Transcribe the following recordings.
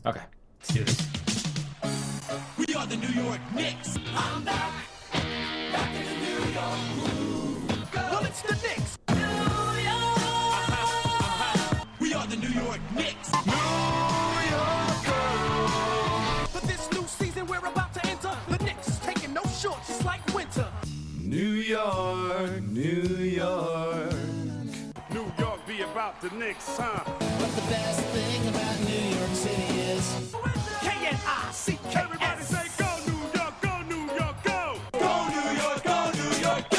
Okay, let's do this. We are the New York Knicks. I'm back in the New York groove. Well, it's the Knicks. New York. We are the New York Knicks. New York. For this new season we're about to enter, the Knicks is taking no shorts, just like winter. New York, New York. New York be about the Knicks, huh? But the best thing about New York City is K-N-I-C-K-S. Everybody say go New York, go New York, go! Go New York, go New York, go!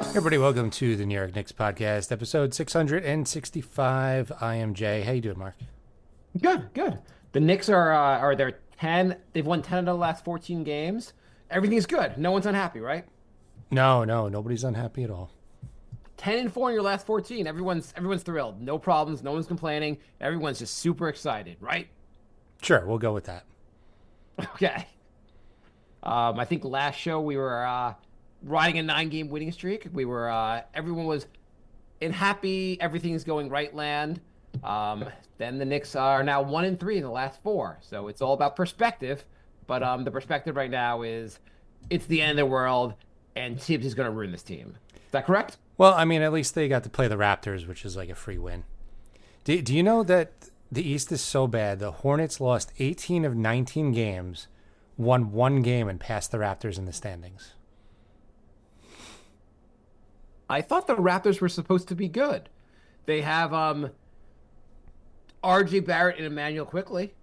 Hey everybody, welcome to the New York Knicks podcast, episode 665. I am Jay. How you doing, Mark? Good. The Knicks are they're 10. They've won 10 of the last 14 games. Everything's good. No one's unhappy, right? No, nobody's unhappy at all. 10-4 in your last 14. Everyone's thrilled. No problems. No one's complaining. Everyone's just super excited, right? Sure, we'll go with that. Okay. I think last show we were riding a 9-game winning streak. We were everyone was in happy, everything's going right land. Then the Knicks are now 1-3 in the last 4. So it's all about perspective. But the perspective right now is it's the end of the world and Tibbs is going to ruin this team. Is that correct? Well, I mean, at least they got to play the Raptors, which is like a free win. Do you know that the East is so bad? The Hornets lost 18 of 19 games, won 1 game, and passed the Raptors in the standings. I thought the Raptors were supposed to be good. They have RJ Barrett and Emmanuel Quickley.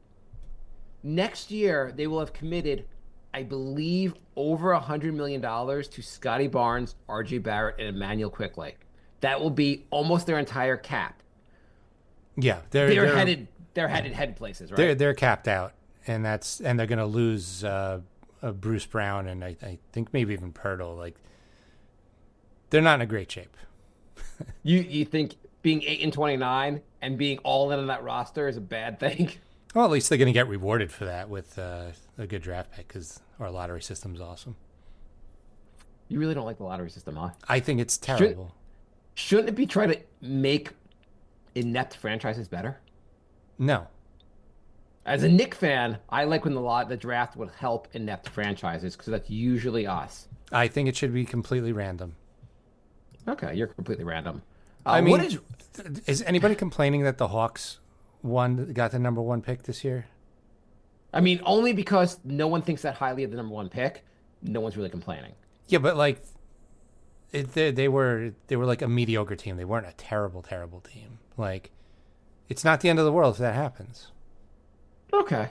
Next year, they will have committed, I believe, over $100 million to Scotty Barnes, RJ Barrett, and Emmanuel Quickley. That will be almost their entire cap. Yeah, They're headed places, right? They're capped out, and they're going to lose Bruce Brown and I think maybe even Pirtle. Like, they're not in a great shape. You think being 8-29 and being all in on that roster is a bad thing? Well, at least they're going to get rewarded for that with a good draft pick because our lottery system's awesome. You really don't like the lottery system, huh? I think it's terrible. Shouldn't it be trying to make inept franchises better? No. As a Knick fan, I like when the draft would help inept franchises because that's usually us. I think it should be completely random. Okay, you're completely random. I mean, is anybody complaining that the Hawks got the number 1 pick this year? I mean, only because no one thinks that highly of the number 1 pick. No one's really complaining. Yeah, but like, they were like a mediocre team. They weren't a terrible team. Like, it's not the end of the world if that happens. Okay,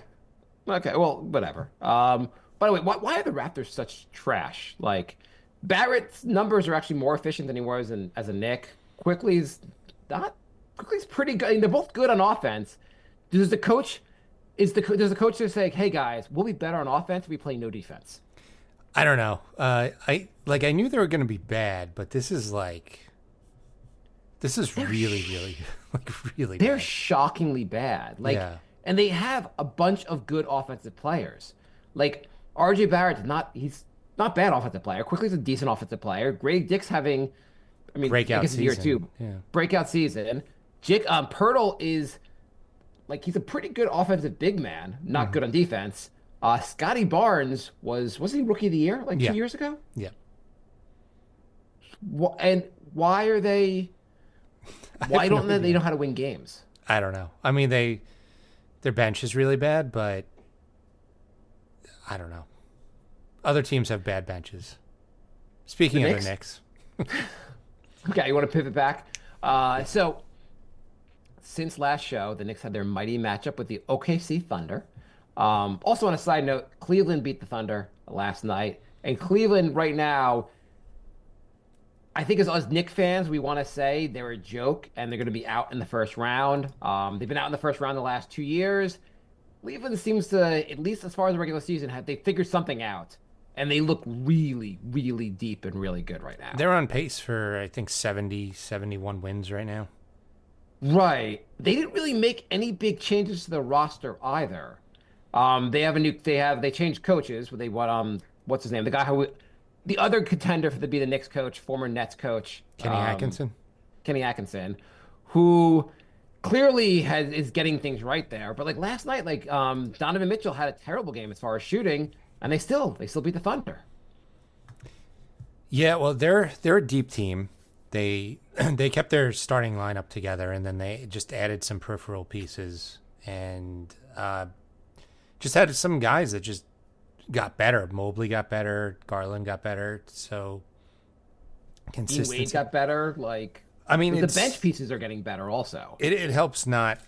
well, whatever. By the way, why are the Raptors such trash? Like, Barrett's numbers are actually more efficient than he was as a Knick. Quickly's pretty good. I mean, they're both good on offense. Does the coach just say, "Hey guys, we'll be better on offense if we play no defense"? I don't know. I knew they were going to be bad, but this is really really They're bad. shockingly bad. Like, Yeah. and they have a bunch of good offensive players. Like RJ Barrett's he's not bad offensive player. Quickly's a decent offensive player. Greg Dick's having, I mean, Breakout I guess year season. 2. Yeah. Breakout season. Pirtle is like he's a pretty good offensive big man, not good on defense. Scotty Barnes wasn't he rookie of the year like 2 years ago? Yeah. And why are they? Why don't they know how to win games? I don't know. I mean, their bench is really bad, but I don't know. Other teams have bad benches. Speaking of the Knicks. Okay, you want to pivot back? So, since last show, the Knicks had their mighty matchup with the OKC Thunder. Also, on a side note, Cleveland beat the Thunder last night. And Cleveland right now, I think as Knicks fans, we want to say they're a joke and they're going to be out in the first round. They've been out in the first round the last 2 years. Cleveland seems to, at least as far as the regular season, they figured something out. And they look really, really deep and really good right now. They're on pace for, I think, 70, 71 wins right now. Right. They didn't really make any big changes to the roster either. They changed coaches. What's his name? The guy the other contender to be the Knicks coach, former Nets coach. Kenny Atkinson, who clearly is getting things right there. But like last night, like Donovan Mitchell had a terrible game as far as shooting, and they still beat the Thunder. Yeah, well, they're a deep team. They they kept their starting lineup together, and then they just added some peripheral pieces, and just had some guys that just got better. Mobley got better. Garland got better. So Dean consistency. Wade got better. Like I mean, the bench pieces are getting better also. It helps not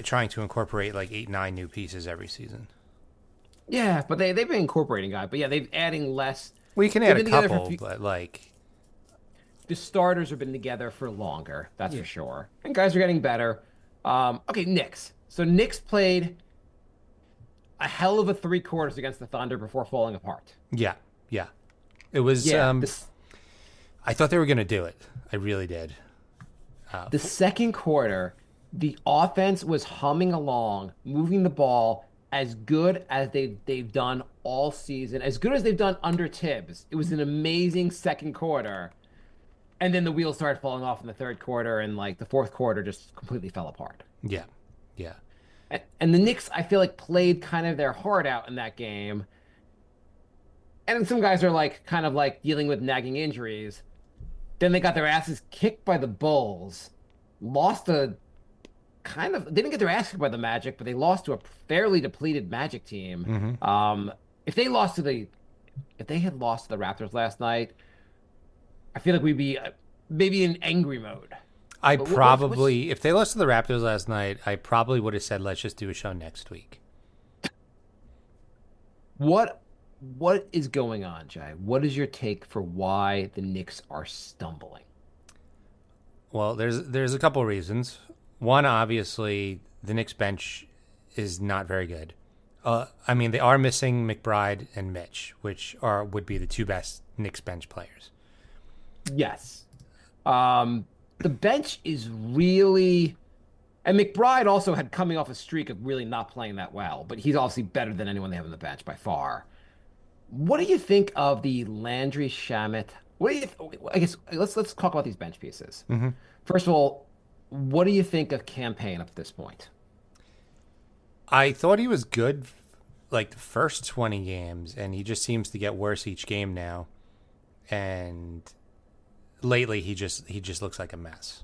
trying to incorporate like 8, 9 new pieces every season. Yeah, but they've been incorporating guys. But yeah, they've adding less. We can They've add a been together for couple, but like the starters have been together for longer. That's for sure. And guys are getting better. Okay, Knicks. So Knicks played a hell of a 3 quarters against the Thunder before falling apart. yeah, it was. Yeah, I thought they were gonna do it. I really did. the second quarter, the offense was humming along, moving the ball as good as they've done all season, as good as they've done under Tibbs. It was an amazing second quarter. And then the wheels started falling off in the third quarter, and like the fourth quarter just completely fell apart. Yeah. And the Knicks, I feel like, played kind of their heart out in that game. And some guys are like kind of like dealing with nagging injuries. Then they got their asses kicked by the Bulls. Lost a kind of, they didn't get their ass kicked by the Magic, but they lost to a fairly depleted Magic team. If they had lost to the Raptors last night, I feel like we'd be maybe in angry mode. If they lost to the Raptors last night, I probably would have said, let's just do a show next week. What is going on, Jay? What is your take for why the Knicks are stumbling? Well, there's a couple reasons. One, obviously, the Knicks bench is not very good. I mean, they are missing McBride and Mitch, which would be the 2 best Knicks bench players. Yes. The bench is really, and McBride also had coming off a streak of really not playing that well, but he's obviously better than anyone they have on the bench by far. What do you think of the Landry Shamet? I guess let's talk about these bench pieces. First of all, what do you think of Campaign up to this point? I thought he was good like the first 20 games, and he just seems to get worse each game now. And lately he just looks like a mess.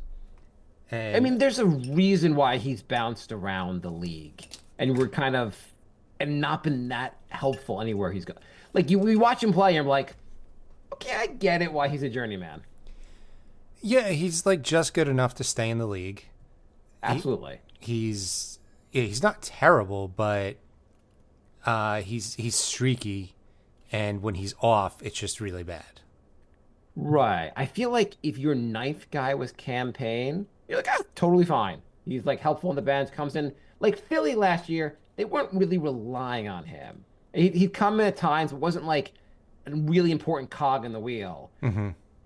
And I mean, there's a reason why he's bounced around the league, and we're kind of and not been that helpful anywhere he's gone. Like we watch him play, and I'm like, okay, I get it why he's a journeyman. yeah, he's like just good enough to stay in the league. Absolutely. He's not terrible, but he's streaky, and when he's off, it's just really bad. Right. I feel like if your ninth guy was Campaign, you're like, totally fine. He's like helpful on the bench, comes in. Like Philly last year, they weren't really relying on him. He'd come in at times, but wasn't like a really important cog in the wheel.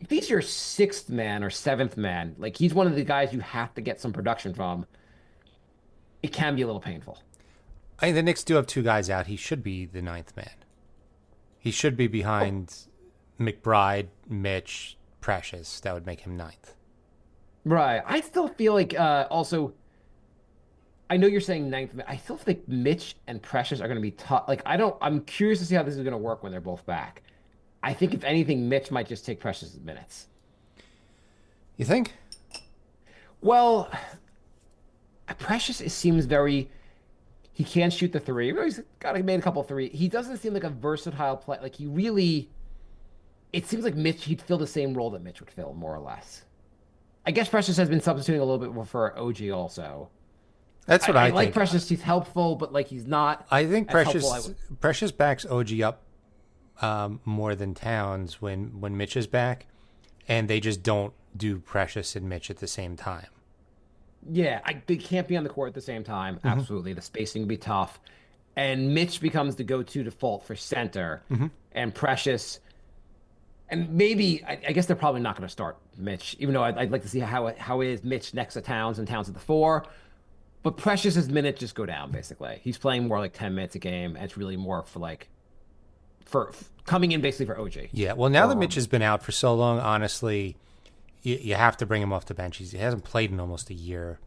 If he's your 6th man or 7th man, like he's one of the guys you have to get some production from, it can be a little painful. I mean, the Knicks do have 2 guys out. He should be the 9th man. He should be behind McBride, Mitch, Precious. That would make him 9th. Right. I still feel like also I know you're saying 9th man. I still think Mitch and Precious are going to be tough. Like I'm curious to see how this is going to work when they're both back. I think if anything, Mitch might just take Precious' minutes. You think? Well, Precious seems very. He can't shoot the 3. He's made a couple of 3. He doesn't seem like a versatile player. Like he really. It seems like he'd fill the same role that Mitch would fill, more or less. I guess Precious has been substituting a little bit more for OG also. That's what I think. I like Precious. He's helpful, but like he's not. I think Precious Precious backs OG up more than Towns when Mitch is back, and they just don't do Precious and Mitch at the same time. Yeah, they can't be on the court at the same time. Absolutely, the spacing would be tough, and Mitch becomes the go-to default for center, and Precious. And maybe I guess they're probably not going to start Mitch, even though I'd like to see how is Mitch next to Towns and Towns at the 4. But Precious's minutes just go down basically. He's playing more like 10 minutes a game, and it's really more for coming in basically for OG. Yeah, well, now that Mitch has been out for so long, honestly, you have to bring him off the bench. He hasn't played in almost a year,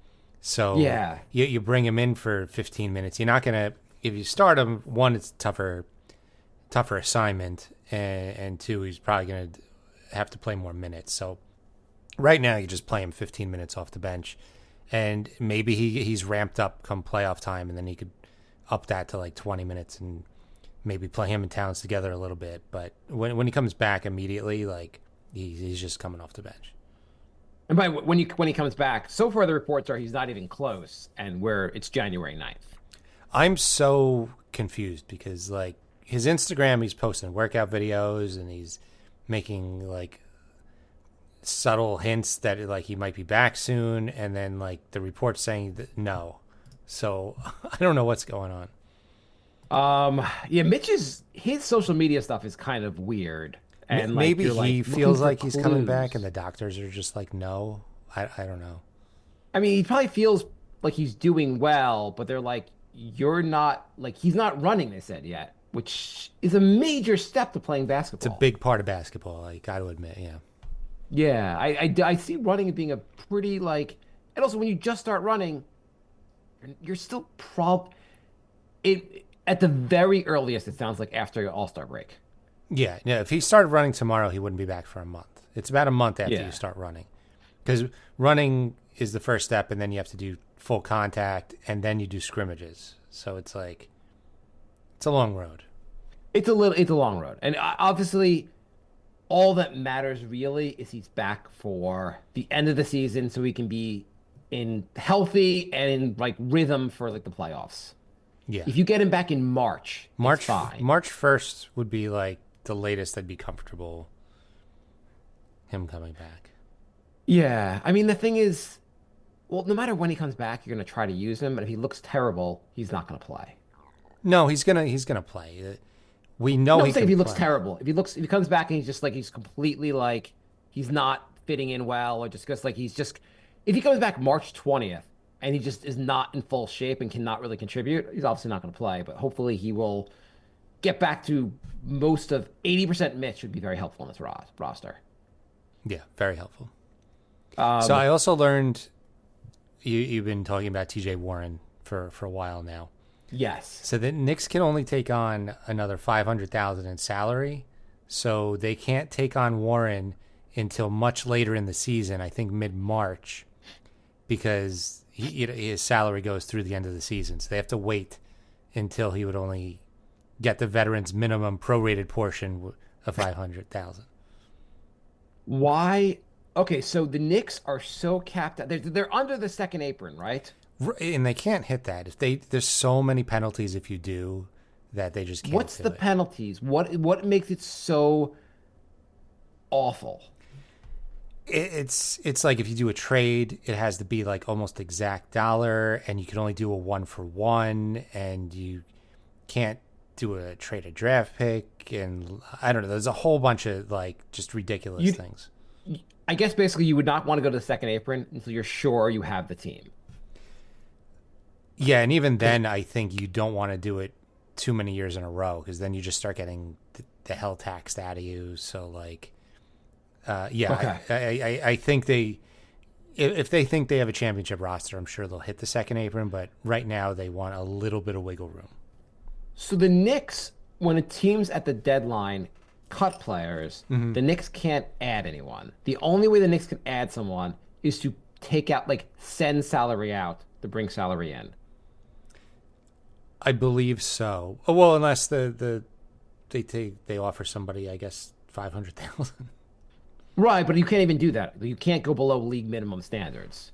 So Yeah. you bring him in for 15 minutes. You're not gonna if you start him. One, it's tougher assignment, and two, he's probably gonna have to play more minutes. So right now, you just play him 15 minutes off the bench, and maybe he's ramped up come playoff time, and then he could up that to like 20 minutes and maybe play him and Towns together a little bit. But when he comes back immediately, like he's just coming off the bench. And when he comes back, so far the reports are he's not even close, and it's January 9th. I'm so confused because like his Instagram, he's posting workout videos and he's making like subtle hints that like he might be back soon, and then like the reports saying that no. So I don't know what's going on. Yeah, his social media stuff is kind of weird. And Maybe you're, he looking feels for like he's coming back clues. and the doctors are just like, no. I don't know. I mean, he probably feels like he's doing well, but they're like, you're not, like, he's not running, they said yet, which is a major step to playing basketball. It's a big part of basketball, I got to admit, yeah. Yeah, I see running as being a pretty, like, and also when you just start running, you're still at the very earliest, it sounds like after your All-Star break. Yeah, if he started running tomorrow, he wouldn't be back for a month. It's about a month after Yeah. you start running. Because running is the first step, and then you have to do full contact, and then you do scrimmages. So it's like, it's a long road. It's a long road. And obviously, all that matters really is he's back for the end of the season so he can be in healthy and in like rhythm for like the playoffs. Yeah. If you get him back in March, it's fine. March 1st would be like the latest I'd be comfortable him coming back. Yeah. I mean, the thing is, well, no matter when he comes back, you're going to try to use him. But if he looks terrible, he's not going to play. No, he's gonna play. We know No, he I'm saying can if he looks play. terrible. If he comes back and he's just like, he's completely like, he's not fitting in well, or just because like if he comes back March 20th and he just is not in full shape and cannot really contribute, he's obviously not going to play. But hopefully he will get back to most of 80% Mitch would be very helpful in this roster. Yeah, very helpful. So I also learned you've been talking about TJ Warren for a while now. Yes. So the Knicks can only take on another $500,000 in salary, so they can't take on Warren until much later in the season. I think mid-March, because his salary goes through the end of the season. So they have to wait until he would only get the veterans' minimum prorated portion of $500,000. Why? Okay, so the Knicks are so capped out. They're under the second apron, right? And they can't hit that. There's so many penalties if you do that they just can't. What's do the it. penalties? What makes it so awful? It's like if you do a trade, it has to be like almost exact dollar, and you can only do a 1-for-1, and you can't do a trade a draft pick, and I don't know. There's a whole bunch of like just ridiculous things. I guess basically you would not want to go to the second apron until you're sure you have the team. Yeah, and even then, I think you don't want to do it too many years in a row, because then you just start getting the hell taxed out of you. So like, yeah, Okay. I think if they think they have a championship roster, I'm sure they'll hit the second apron. But right now, they want a little bit of wiggle room. So the Knicks, when a team's at the deadline, cut players, the Knicks can't add anyone. The only way the Knicks can add someone is to take out, like, send salary out to bring salary in. I believe so. Oh, well, unless they offer somebody, I guess, $500,000. Right, but you can't even do that. You can't go below league minimum standards.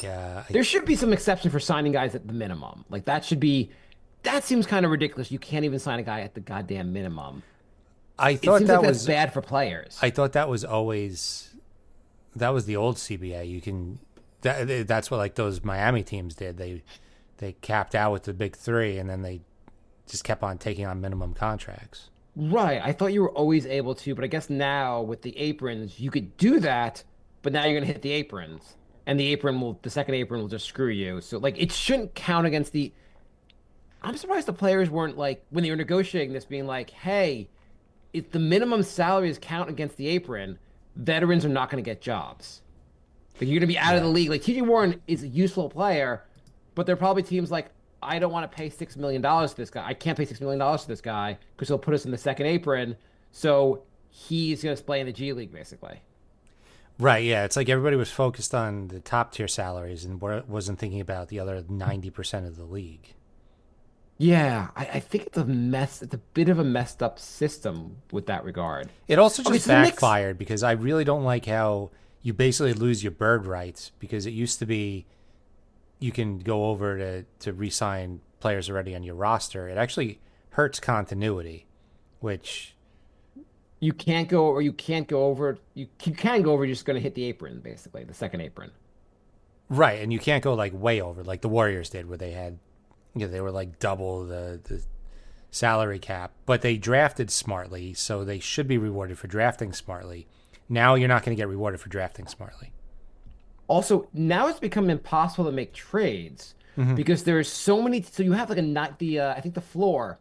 Yeah, There should be some exception for signing guys at the minimum. Like, that seems kind of ridiculous. You can't even sign a guy at the goddamn minimum. I It thought seems that like was that's bad for players. I thought that was the old CBA. You can that's what like those Miami teams did. They capped out with the big three, and then they just kept on taking on minimum contracts. Right. I thought you were always able to, but I guess now with the aprons, you could do that, but now you're going to hit the aprons. And the second apron will just screw you. So, like, it shouldn't count against I'm surprised the players weren't, like, when they were negotiating this, being like, hey, if the minimum salaries count against the apron, veterans are not going to get jobs. Like you're gonna be out of the Yeah. league. Like TJ Warren is a useful player, but there are probably teams like I don't want to pay $6 million to this guy. I can't pay $6 million to this guy because he'll put us in the second apron. So he's gonna play in the G League basically. Right, yeah. It's like everybody was focused on the top tier salaries and wasn't thinking about the other 90% of the league. Yeah, I think it's a mess. It's a bit of a messed up system with that regard. It also Okay, just so the Knicks- backfired because I really don't like how you basically lose your bird rights because it used to be you can go over to re-sign players already on your roster. It actually hurts continuity, which You can't go, or you can't go over. You can go over. You're just going to hit the apron, basically, the second apron. right, and you can't go like way over like the Warriors did where they had they were like double the salary cap, but they drafted smartly, so they should be rewarded for drafting smartly. Now you're not going to get rewarded for drafting smartly. Also, now it's become impossible to make trades because there's so many. So you have like I think the floor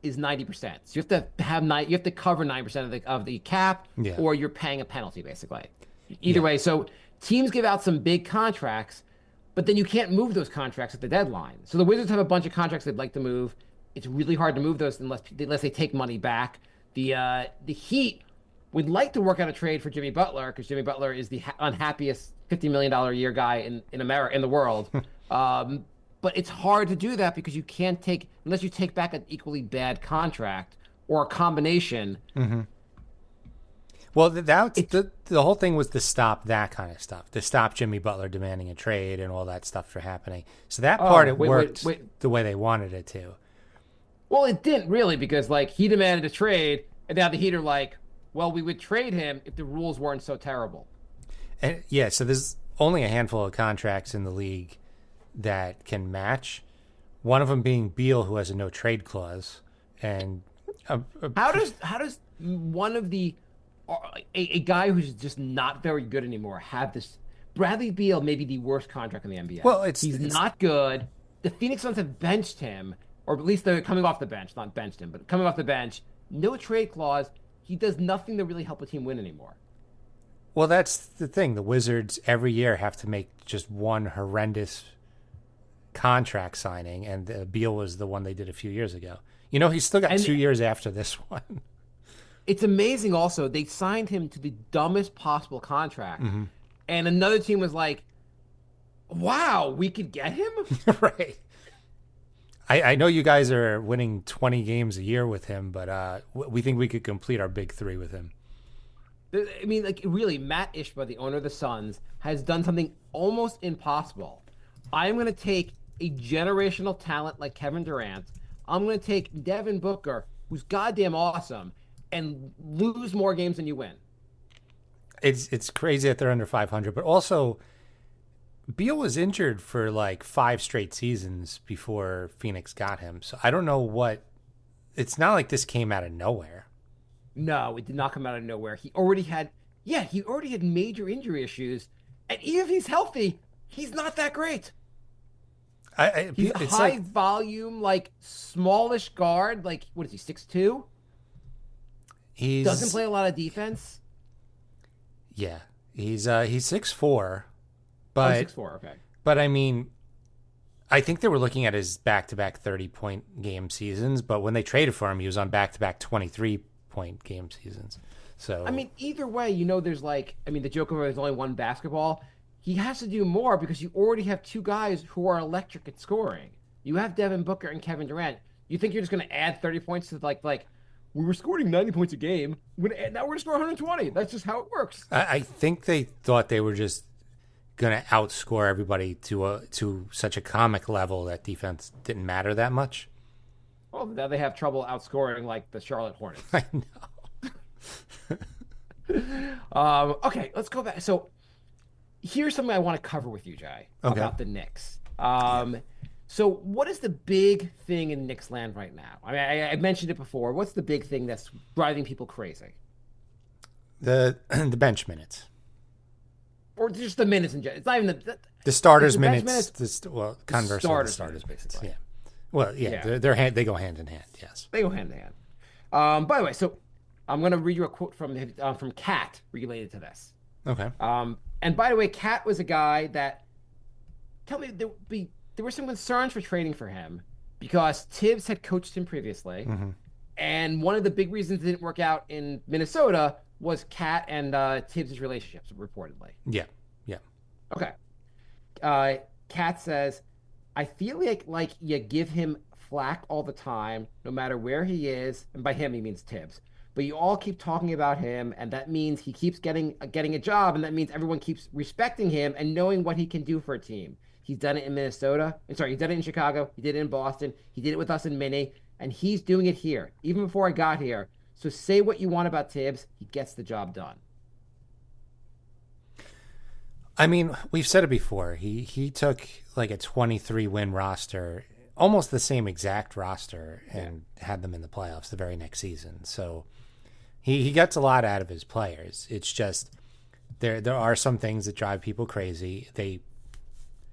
is 90%. So you have to have you have to cover 9% of the cap, Yeah. or you're paying a penalty basically. Either way, so teams give out some big contracts, but then you can't move those contracts at the deadline. So the Wizards have a bunch of contracts they'd like to move. It's really hard to move those unless they take money back. The Heat would like to work out a trade for Jimmy Butler because Jimmy Butler is the unhappiest $50 million a year guy in America, in the world. But it's hard to do that because you can't take unless you take back an equally bad contract or a combination. Well, the whole thing was to stop that kind of stuff, to stop Jimmy Butler demanding a trade and all that stuff from happening. So that part worked the way they wanted it to. Well, it didn't really because like he demanded a trade, and now the Heat are like, well, we would trade him if the rules weren't so terrible. And yeah, so there's only a handful of contracts in the league that can match. One of them being Beal, who has a no trade clause, and How does one of the a guy who's just not very good anymore have this? Bradley Beal may be the worst contract in the NBA. Well, he's not good. The Phoenix Suns have benched him, or at least they're coming off the bench, not benched him, but coming off the bench. No trade clause. He does nothing to really help a team win anymore. Well, that's the thing. The Wizards every year have to make just one horrendous contract signing, and Beal was the one they did a few years ago. He's still got 2 years after this one. It's amazing also. They signed him to the dumbest possible contract. And another team was like, wow, we could get him? Right. I know you guys are winning 20 games a year with him, but we think we could complete our big three with him. I mean, like, really, Matt Ishbia, the owner of the Suns, has done something almost impossible. I'm going to take a generational talent like Kevin Durant. I'm going to take Devin Booker, who's goddamn awesome, and lose more games than you win. It's crazy that they're under 500, but also Beal was injured for like 5 straight seasons before Phoenix got him. So I don't know it's not like this came out of nowhere. No, it did not come out of nowhere. He already had major injury issues, and even if he's healthy, he's not that great. He's a high volume, like smallish guard. Like what is he? 6'2"? He doesn't play a lot of defense. Yeah, he's 6'4", but 6'4", okay. But I mean, I think they were looking at his back-to-back 30-point game seasons. But when they traded for him, he was on back-to-back 23-point game seasons. So I mean, either way, there's the joke of there's only one basketball. He has to do more because you already have 2 guys who are electric at scoring. You have Devin Booker and Kevin Durant. You think you're just going to add 30 points to like we were scoring 90 points a game. Now we're going to score 120. That's just how it works. I think they thought they were just going to outscore everybody to such a comic level that defense didn't matter that much. Well, now they have trouble outscoring like the Charlotte Hornets. I know. Okay, let's go back. So here's something I want to cover with you, Jay, about the Knicks. So what is the big thing in Knicks land right now? I mean, I mentioned it before. What's the big thing that's driving people crazy? The bench minutes. Or just the minutes in general. It's not even the starters' the minutes. Conversely, the starters basically. Yeah. Well, yeah. They go hand in hand. Yes. They go hand in hand. By the way, so I'm going to read you a quote from Kat related to this. Okay. And by the way, Cat was a guy that tell me there were some concerns for trading for him because Tibbs had coached him previously, and one of the big reasons it didn't work out in Minnesota was Cat and Tibbs' relationships, reportedly. Yeah. Yeah. Okay. Cat says, I feel like you give him flack all the time, no matter where he is, and by him he means Tibbs. But you all keep talking about him, and that means he keeps getting a job, and that means everyone keeps respecting him and knowing what he can do for a team. He's done it in Minnesota. I'm sorry, he's done it in Chicago. He did it in Boston. He did it with us in Minnie, and he's doing it here, even before I got here. So say what you want about Tibbs, he gets the job done. I mean, we've said it before. He took like a 23 win roster, almost the same exact roster, and had them in the playoffs the very next season. So he gets a lot out of his players. It's just there are some things that drive people crazy. They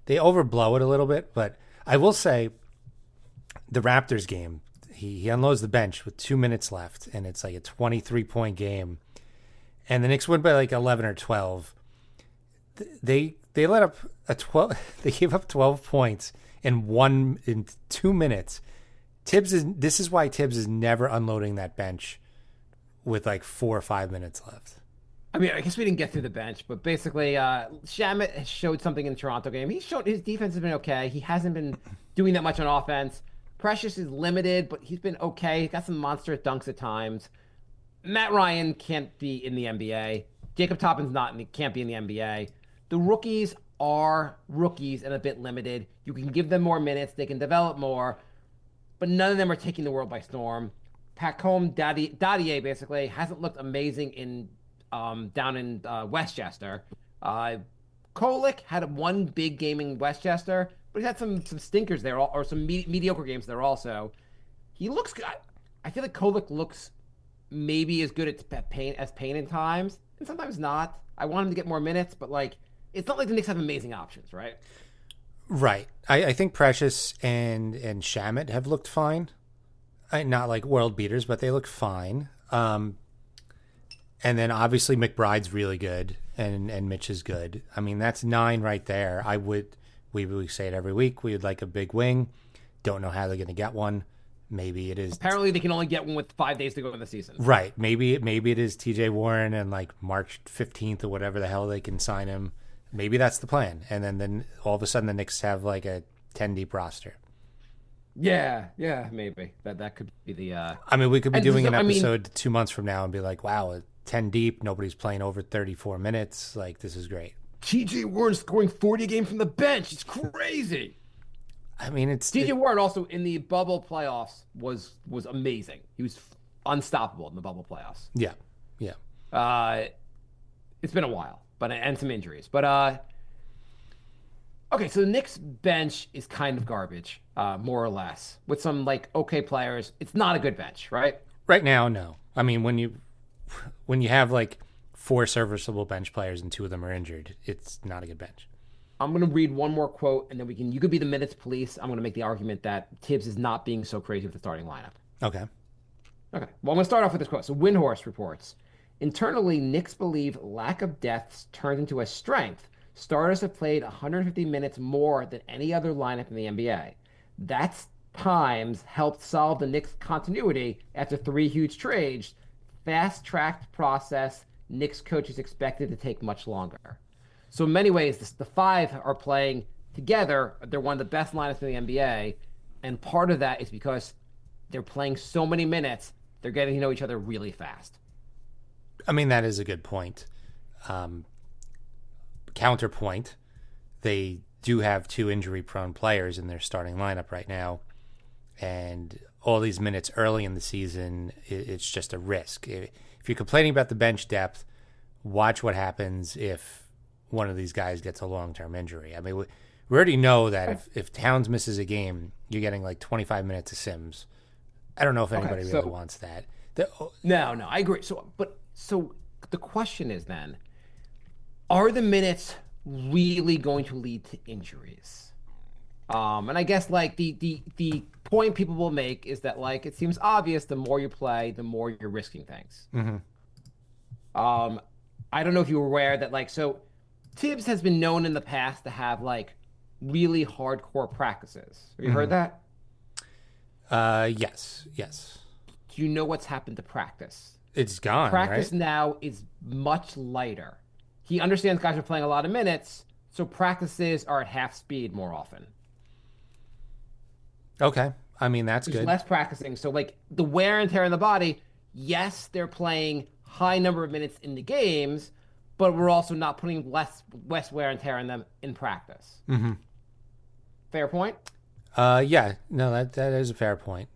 overblow it a little bit, but I will say the Raptors game, he unloads the bench with 2 minutes left, and it's like a 23-point game, and the Knicks win by like 11 or 12. They let up they gave up 12 points in 2 minutes. This is why Tibbs is never unloading that bench with like 4 or 5 minutes left. I mean, I guess we didn't get through the bench, but basically, Shamet has showed something in the Toronto game. He showed his defense has been okay. He hasn't been doing that much on offense. Precious is limited, but he's been okay. He's got some monster dunks at times. Matt Ryan can't be in the NBA. Jacob Toppin's can't be in the NBA. The rookies are rookies and a bit limited. You can give them more minutes. They can develop more, but none of them are taking the world by storm. Pacome Dadier basically hasn't looked amazing in down in Westchester. Kolek had one big game in Westchester, but he's had some stinkers there, or some mediocre games there also. He looks good. I feel like Kolek looks maybe as good at Payne in times, and sometimes not. I want him to get more minutes, but like it's not like the Knicks have amazing options, right? Right. I think Precious and Shamet have looked fine. Not like world beaters, but they look fine. And then obviously McBride's really good, and Mitch is good. I mean, that's 9 right there. We say it every week. We would like a big wing. Don't know how they're going to get one. Maybe it is. Apparently, they can only get one with 5 days to go in the season. Right. Maybe it is TJ Warren, and like March 15th or whatever the hell they can sign him. Maybe that's the plan. And then all of a sudden the Knicks have like a 10 deep roster. Yeah, maybe that could be the. I mean, we could be doing an episode 2 months from now and be like, "Wow, 10 deep. Nobody's playing over 34 minutes. Like, this is great." TJ Warren scoring 40 a game from the bench. It's crazy. I mean, it's TJ Warren also in the bubble playoffs was amazing. He was unstoppable in the bubble playoffs. Yeah. It's been a while, and some injuries, but okay, so the Knicks bench is kind of garbage, more or less, with some like okay players. It's not a good bench, right? Right now, no. I mean, when you have like 4 serviceable bench players and 2 of them are injured, it's not a good bench. I'm going to read one more quote, and then you could be the minutes police. I'm going to make the argument that Tibbs is not being so crazy with the starting lineup. Okay. Well, I'm going to start off with this quote. So Windhorst reports, internally, Knicks believe lack of depth turned into a strength. Starters have played 150 minutes more than any other lineup in the NBA. That's times helped solve the Knicks' continuity after 3 huge trades. Fast-tracked process Knicks coaches expected to take much longer. So in many ways, the 5 are playing together. They're one of the best lineups in the NBA. And part of that is because they're playing so many minutes, they're getting to know each other really fast. I mean, that is a good point. Counterpoint, they do have 2 injury-prone players in their starting lineup right now. And all these minutes early in the season, it's just a risk. If you're complaining about the bench depth, watch what happens if one of these guys gets a long-term injury. I mean, we already know that if Towns misses a game, you're getting like 25 minutes of Sims. I don't know if anybody really wants that. No, I agree. So the question is then, are the minutes really going to lead to injuries? And I guess like the point people will make is that like it seems obvious the more you play, the more you're risking things. Mm-hmm. I don't know if you were aware that like so Tibbs has been known in the past to have like really hardcore practices. Have you heard that? Yes. Do you know what's happened to practice? It's gone, Practice right? now is much lighter. He understands guys are playing a lot of minutes, so practices are at half speed more often. Okay. I mean, that's There's good. less practicing, so like the wear and tear in the body. Yes, they're playing high number of minutes in the games, but we're also not putting less wear and tear on them in practice. Mm-hmm. Fair point. Yeah. No, that is a fair point.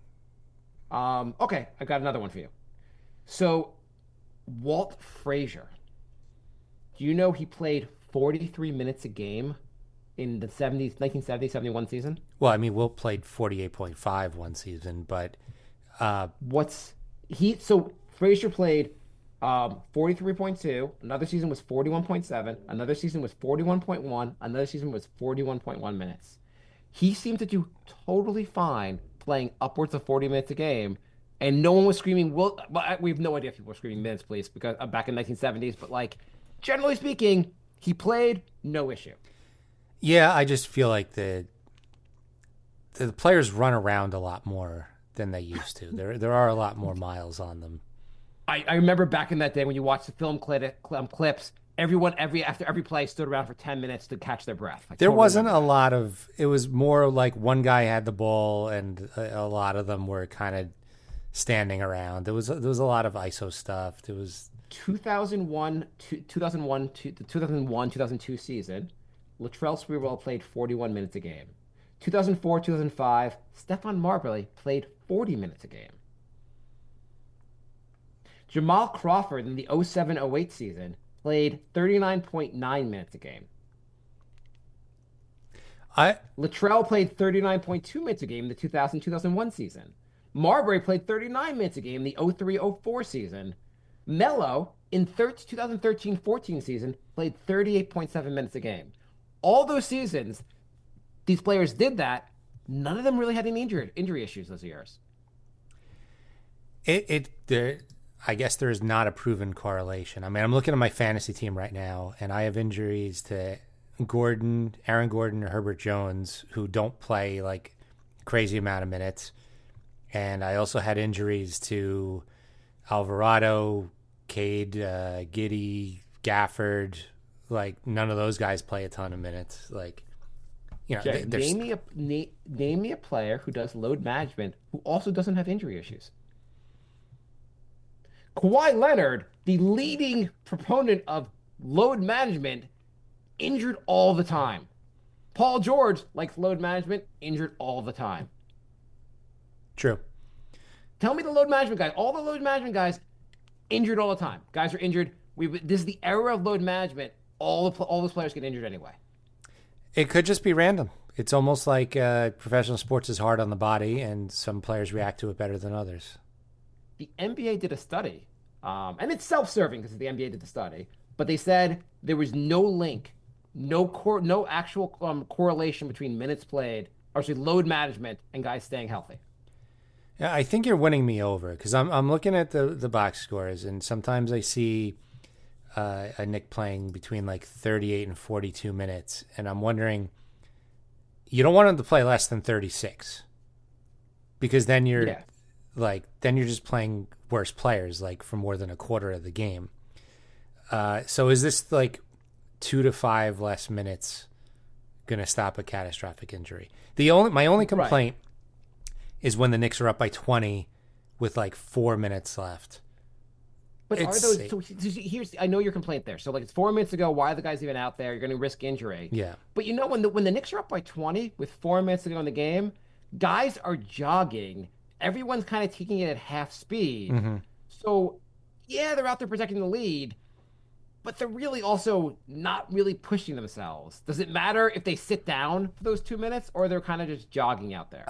Okay, I got another one for you. So, Walt Frazier, do you know he played 43 minutes a game in the 1970 71 season? Well, I mean, Wilt played 48.5 one season, but What's he? So Frazier played 43.2. Another season was 41.7. Another season was 41.1. Another season was 41.1 minutes. He seemed to do totally fine playing upwards of 40 minutes a game, and no one was screaming. Well, we have no idea if people were screaming minutes, please, because I'm back in 1970s. But like, generally speaking, he played no issue. yeah, I just feel like the players run around a lot more than they used to. There are a lot more miles on them. I remember back in that day when you watched the clips, everyone after every play stood around for 10 minutes to catch their breath. I There totally wasn't remember a lot of. It was more like one guy had the ball, and a lot of them were kind of standing around. There was a lot of ISO stuff. There was 2001, 2001, the 2001, 2002 season, Latrell Sprewell played 41 minutes a game. 2004, 2005, Stephon Marbury played 40 minutes a game. Jamal Crawford in the 07-08 season played 39.9 minutes a game. I Latrell played 39.2 minutes a game in the 2001 season. Marbury played 39 minutes a game in the 03-04 season. Mello in 2013-14 season played 38.7 minutes a game. All those seasons, these players did that. None of them really had any injury issues those years. there. I guess there is not a proven correlation. I mean, I'm looking at my fantasy team right now, and I have injuries to Aaron Gordon, or Herbert Jones, who don't play like crazy amount of minutes, and I also had injuries to Alvarado, Cade, Giddy, Gafford. Like none of those guys play a ton of minutes. Like, you know, Okay, name me a player who does load management who also doesn't have injury issues. Kawhi Leonard, the leading proponent of load management, injured all the time. Paul George likes load management, injured all the time. true. Tell me the load management guys. All the load management guys injured all the time. Guys are injured. This is the era of load management. All those players get injured anyway. It could just be random. It's almost like professional sports is hard on the body, and some players react to it better than others. The NBA did a study, and it's self-serving because the NBA did the study, but they said there was no link, no actual correlation between minutes played, or actually load management, and guys staying healthy. Yeah, I think you're winning me over because I'm looking at the box scores, and sometimes I see a Nick playing between like 38 and 42 minutes, and I'm wondering, you don't want him to play less than 36 because then you're just playing worse players like for more than a quarter of the game. So is this like 2 to 5 less minutes going to stop a catastrophic injury? My only complaint is when the Knicks are up by 20 with like 4 minutes left. But It's are those? safe. So here's I know your complaint there. So like it's 4 minutes ago. Why are the guys even out there? You're going to risk injury. Yeah. But you know when the Knicks are up by 20 with 4 minutes to go in the game, guys are jogging. Everyone's kind of taking it at half speed. Mm-hmm. So yeah, they're out there protecting the lead, but they're really also not really pushing themselves. Does it matter if they sit down for those 2 minutes or they're kind of just jogging out there?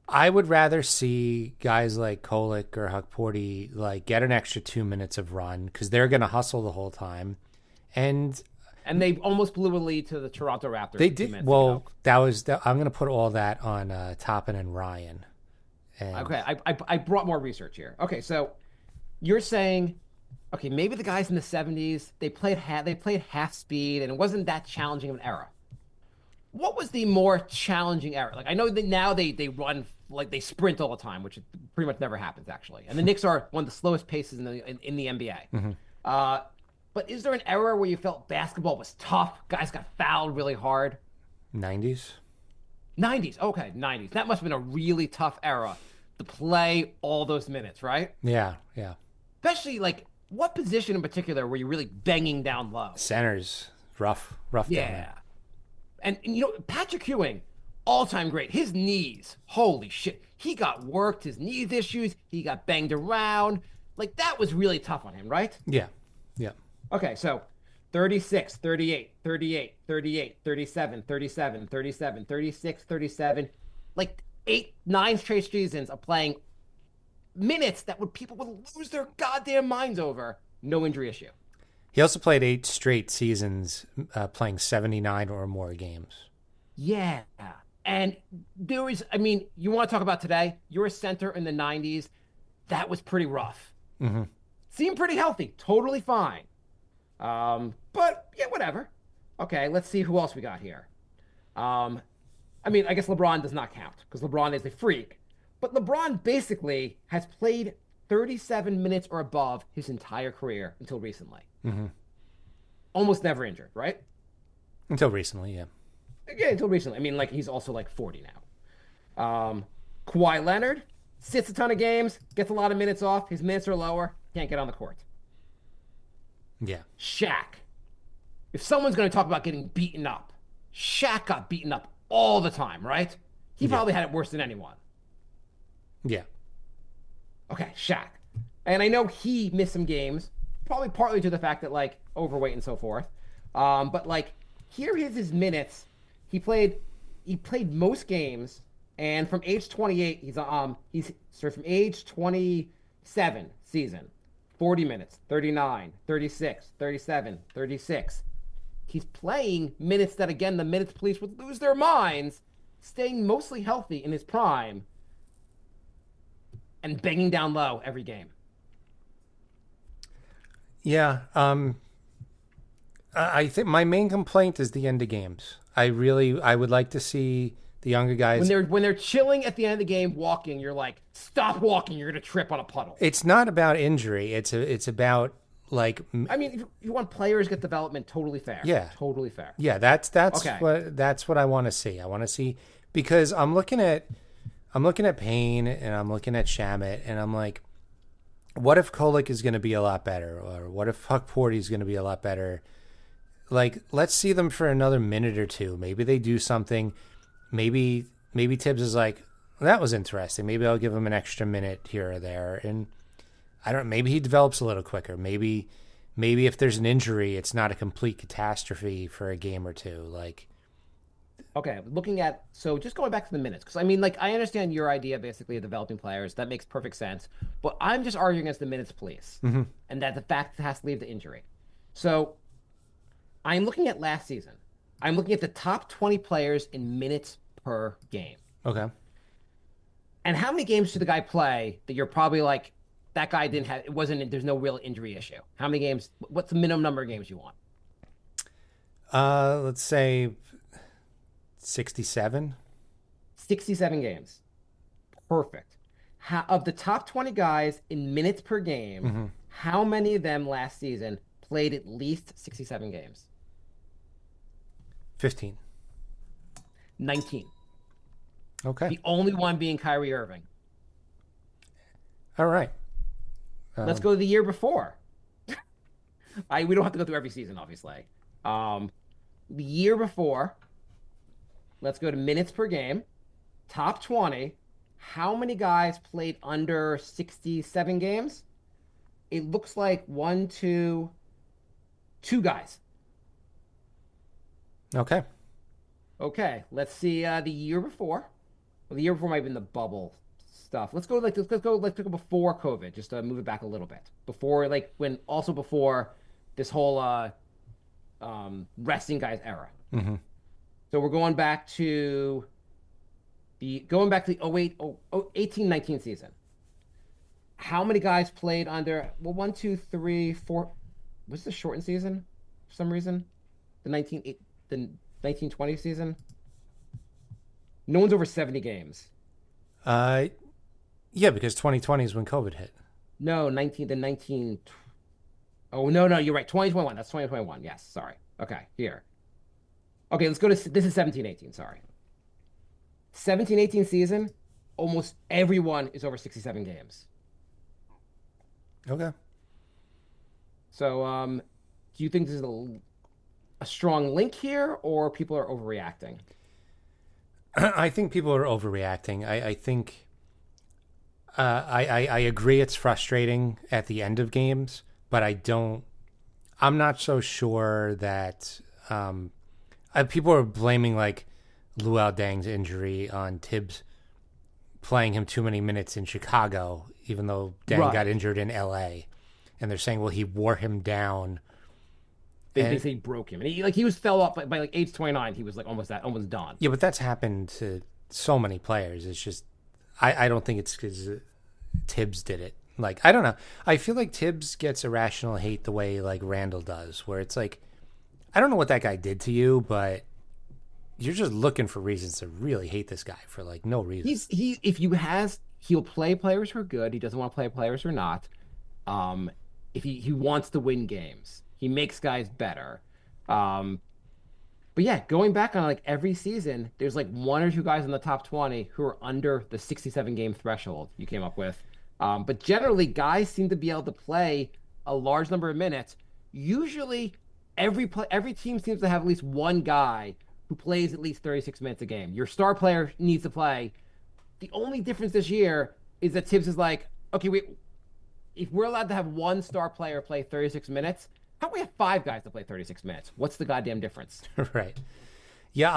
I would rather see guys like Kolick or Huckporty like get an extra 2 minutes of run because they're going to hustle the whole time, and they almost blew a lead to the Toronto Raptors. they 2 did minutes well. ago. I'm going to put all that on Toppin and Ryan. And Okay, I brought more research here. Okay, so you're saying Okay, maybe the guys in the 70s, they played half speed and it wasn't that challenging of an era. What was the more challenging era? Like I know that now they run like they sprint all the time, which pretty much never happens actually. And the Knicks are one of the slowest paces in the NBA. Uh, but is there an era where you felt basketball was tough? Guys got fouled really hard. 90s. 90s. Okay, 90s. That must have been a really tough era to play all those minutes, right? Yeah, yeah. Especially like what position in particular were you really banging down low? Centers, rough down Yeah. there. And you know, Patrick Ewing, all-time great. His knees, holy shit. He got worked, his knees issues, he got banged around. Like that was really tough on him, right? Yeah, yeah. Okay, so 36, 38, 38, 38, 37, 37, 37, 36, 37. Like 9 straight seasons of playing minutes that people would lose their goddamn minds over. No injury issue. He also played 8 straight seasons playing 79 or more games. Yeah. And I mean, you want to talk about today? You're a center in the 90s. That was pretty rough. Mm-hmm. Seemed pretty healthy. Totally fine. But yeah, whatever. Okay, let's see who else we got here. I mean, I guess LeBron does not count because LeBron is a freak. But LeBron basically has played 37 minutes or above his entire career until recently. Mm-hmm. Almost never injured, right? Until recently, yeah. Yeah, until recently. I mean, like he's also like 40 now. Kawhi Leonard sits a ton of games, gets a lot of minutes off. His minutes are lower, can't get on the court. Yeah. Shaq. If someone's going to talk about getting beaten up, Shaq got beaten up all the time, right? He probably had it worse than anyone. Yeah. Okay, Shaq. And I know he missed some games, probably partly to the fact that like overweight and so forth. But like here is his minutes. He played most games, and from age 28, he's from age 27 season, 40 minutes, 39, 36, 37, 36. He's playing minutes that again the minutes police would lose their minds, staying mostly healthy in his prime, and banging down low every game. Yeah. I think my main complaint is the end of games. I would like to see the younger guys. When they're chilling at the end of the game, walking, you're like, stop walking, you're gonna trip on a puddle. It's not about injury. It's about like. I mean, if you want players to get development, totally fair. Yeah, totally fair. Yeah, that's Okay. what I want to see. I want to see because I'm looking at Payne and I'm looking at Shamit and I'm like, what if Kolek is going to be a lot better, or what if Huck Porty is going to be a lot better? Like, let's see them for another minute or two. Maybe they do something. Maybe Tibbs is like, that was interesting. Maybe I'll give him an extra minute here or there. And I don't. Maybe he develops a little quicker. Maybe if there's an injury, it's not a complete catastrophe for a game or two. Like, Okay, so just going back to the minutes, because I mean, like, I understand your idea basically of developing players. That makes perfect sense. But I'm just arguing against the minutes police, and that the fact it has to lead to injury. So I'm looking at last season. I'm looking at the top 20 players in minutes per game. okay, And how many games did the guy play that you're probably like, that guy didn't have, there's no real injury issue? How many games, what's the minimum number of games you want? let's say 67. 67 games. Perfect. Of the top 20 guys in minutes per game, how many of them last season played at least 67 games? 15. 19. Okay. The only one being Kyrie Irving. All right. Let's go to the year before. We don't have to go through every season, obviously. The year before, let's go to minutes per game. Top 20. How many guys played under 67 games? It looks like two guys. Okay. Okay, let's see the year before. Well, the year before might have been the bubble stuff. Let's go before COVID, just to move it back a little bit. Before this whole resting guys era. Mm-hmm. So we're going back to the 18-19 season. how many guys played under, well, one, two, three, four. Was this a shortened season for some reason? The 1920 season? No one's over 70 games. Uh, yeah, because 2020 is when COVID hit. No, 19, the 19. Oh, no, you're right. 2021. That's 2021. Yes, sorry. Okay, here. Okay, let's go to, this is 17-18, sorry. 17-18 season, almost everyone is over 67 games. Okay. So, do you think there's a strong link here, or people are overreacting? I think people are overreacting. I think I agree it's frustrating at the end of games, but I'm not so sure that people are blaming like Luol Deng's injury on Tibbs playing him too many minutes in Chicago, even though Deng got injured in LA. And they're saying, well, he wore him down. They say he broke him. And he was fell off by like age 29. He was like almost done. Yeah, but that's happened to so many players. It's just, I don't think it's because Tibbs did it. Like, I don't know. I feel like Tibbs gets irrational hate the way like Randall does, where it's like, I don't know what that guy did to you, but you're just looking for reasons to really hate this guy for like no reason. He'll play players who are good. He doesn't want to play players who are not. If he wants to win games, he makes guys better. But yeah, going back on like every season, there's like one or two guys in the top 20 who are under the 67 game threshold you came up with. But generally, guys seem to be able to play a large number of minutes. Usually, every team seems to have at least one guy who plays at least 36 minutes a game. Your star player needs to play. The only difference this year is that Tibbs is like, okay, if we're allowed to have one star player play 36 minutes, how do we have five guys to play 36 minutes? What's the goddamn difference? Right. Yeah,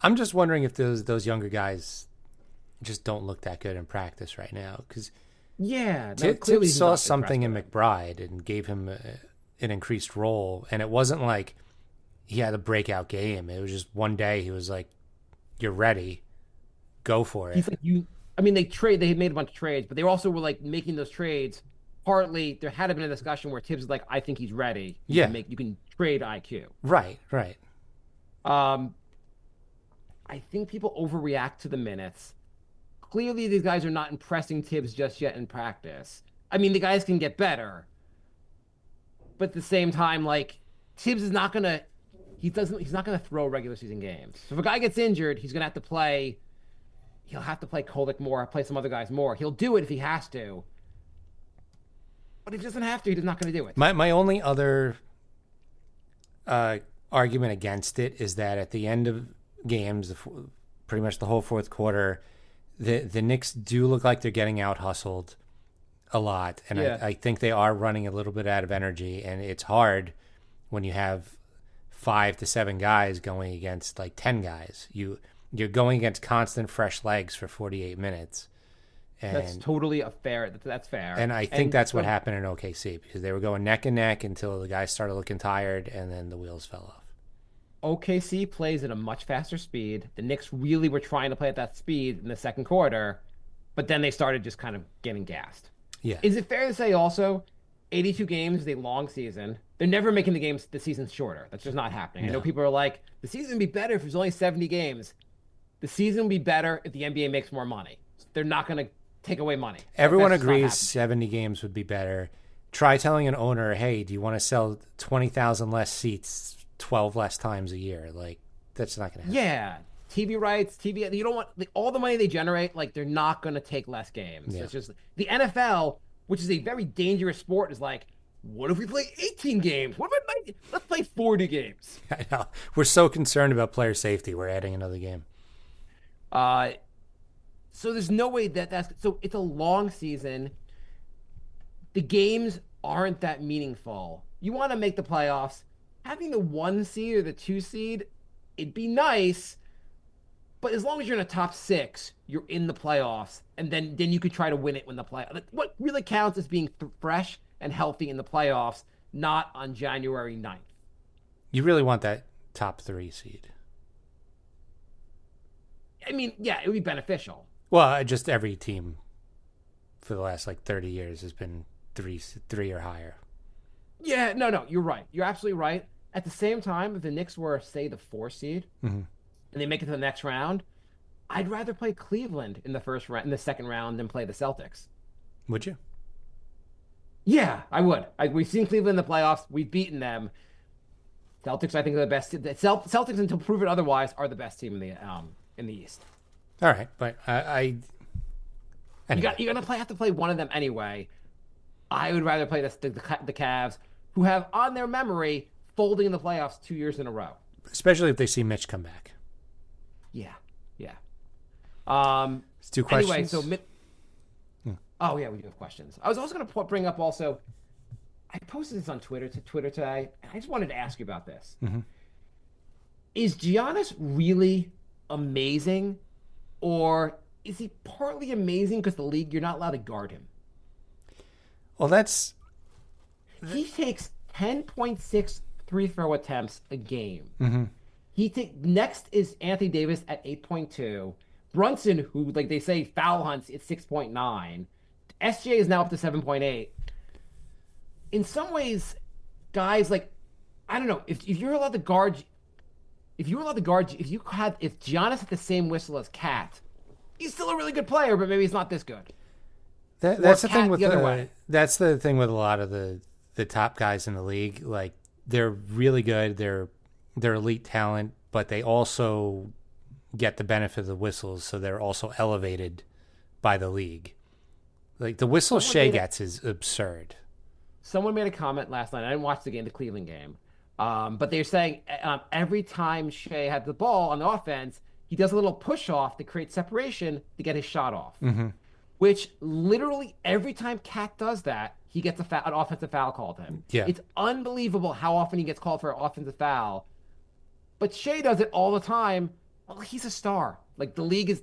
I'm just wondering if those younger guys just don't look that good in practice right now, because Tibbs saw something in McBride and gave him an increased role, and it wasn't like he had a breakout game. It was just one day he was like, "You're ready, go for it." He's like, I mean, they had made a bunch of trades, but they also were like making those trades. Partly, there had been a discussion where Tibbs is like, "I think he's ready. You can trade IQ." Right. I think people overreact to the minutes. Clearly, these guys are not impressing Tibbs just yet in practice. I mean, the guys can get better, but at the same time, like Tibbs is not gonna. He's not gonna throw regular season games. So if a guy gets injured, he's gonna have to play. He'll have to play Kolek more, play some other guys more. He'll do it if he has to. But if he doesn't have to, he's not going to do it. My only other argument against it is that at the end of games, pretty much the whole fourth quarter, the Knicks do look like they're getting out hustled a lot, and I think they are running a little bit out of energy, and it's hard when you have 5 to 7 guys going against like 10 guys. You're going against constant fresh legs for 48 minutes. And that's totally that's fair. And I think that's what happened in OKC, because they were going neck and neck until the guys started looking tired, and then the wheels fell off. OKC plays at a much faster speed. The Knicks really were trying to play at that speed in the second quarter, but then they started just kind of getting gassed. Yeah. Is it fair to say also 82 games is a long season? They're never making the season shorter. That's just not happening. No. I know people are like, the season would be better if it was only 70 games. The season would be better if the NBA makes more money. They're not going to take away money. Everyone agrees 70 games would be better. Try telling an owner, hey, do you want to sell 20,000 less seats 12 less times a year? Like, that's not going to happen. Yeah. TV rights, you don't want all the money they generate, like they're not going to take less games. Yeah. It's just the NFL, which is a very dangerous sport, is like, what if we play 18 games? What about let's play 40 games? I know. We're so concerned about player safety, we're adding another game. So there's no way so it's a long season. The games aren't that meaningful. You want to make the playoffs. Having the 1 seed or the 2 seed, it'd be nice. But as long as you're in a top 6, you're in the playoffs, and then you could try to win it when the playoffs. What really counts is being fresh and healthy in the playoffs, not on January 9th. You really want that top 3 seed. I mean, yeah, it would be beneficial. Well, just every team for the last like 30 years has been three or higher. Yeah, no, you're right. You're absolutely right. At the same time, if the Knicks were, say, the 4 seed, and they make it to the next round, I'd rather play Cleveland in the first round, in the second round, than play the Celtics. Would you? Yeah, I would. We've seen Cleveland in the playoffs. We've beaten them. Celtics, I think, are the best. The Celtics, until proven otherwise, are the best team in the East. All right, but anyway. You're gonna have to play one of them anyway. I would rather play the Cavs, who have on their memory folding in the playoffs 2 years in a row. Especially if they see Mitch come back. Yeah. It's 2 questions. Anyway, so oh yeah, we do have questions. I was also going to bring up also. I posted this on Twitter today, and I just wanted to ask you about this. Is Giannis really amazing, or is he partly amazing because the league, you're not allowed to guard him? Well, He takes 10.6 free throw attempts a game. Next is Anthony Davis at 8.2. Brunson, who, like they say, foul hunts at 6.9. SJ is now up to 7.8. In some ways, guys, like, I don't know, if you're allowed to guard, if Giannis had the same whistle as Cat, he's still a really good player, but maybe he's not this good. That's the thing with the other way. That's the thing with a lot of the top guys in the league. Like, they're really good. They're elite talent, but they also get the benefit of the whistles, so they're also elevated by the league. Like, the whistle Shea gets is absurd. Someone made a comment last night. I didn't watch the Cleveland game, but they're saying every time Shea had the ball on the offense, he does a little push off to create separation to get his shot off. Which literally every time Cat does that, he gets an offensive foul called to him. Yeah. It's unbelievable how often he gets called for an offensive foul. But Shea does it all the time. Well, he's a star. Like, the league is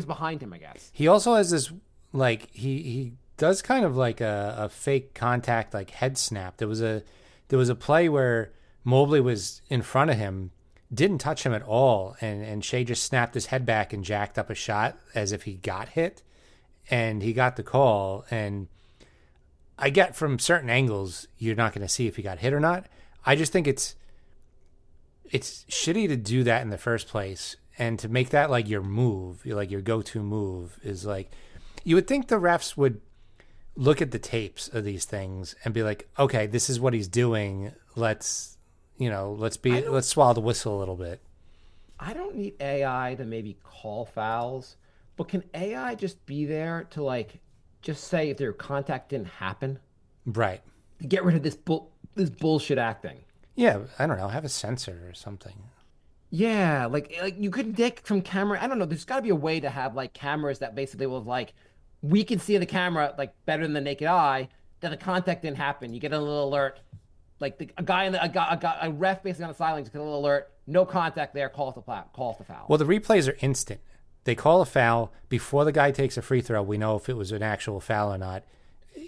behind him, I guess. He also has this, like, he does kind of like a fake contact, like, head snap. There was a play where Mobley was in front of him, didn't touch him at all, and Shea just snapped his head back and jacked up a shot as if he got hit, and he got the call. And I get from certain angles you're not going to see if he got hit or not. I just think it's shitty to do that in the first place, and to make that like your move, like your go-to move, is like, you would think the refs would look at the tapes of these things and be like, okay, this is what he's doing. Let's swallow the whistle a little bit. I don't need AI to maybe call fouls, but can AI just be there to, like, just say if their contact didn't happen? Right. Get rid of this bullshit acting. Yeah, I don't know. Have a sensor or something. Yeah, like you could take from camera. I don't know. There's got to be a way to have, like, cameras that basically will, like, we can see the camera, like, better than the naked eye, that the contact didn't happen. You get a little alert, like a ref basically on the sideline just get a little alert, no contact there, calls the foul. Well, the replays are instant. They call a foul before the guy takes a free throw. We know if it was an actual foul or not.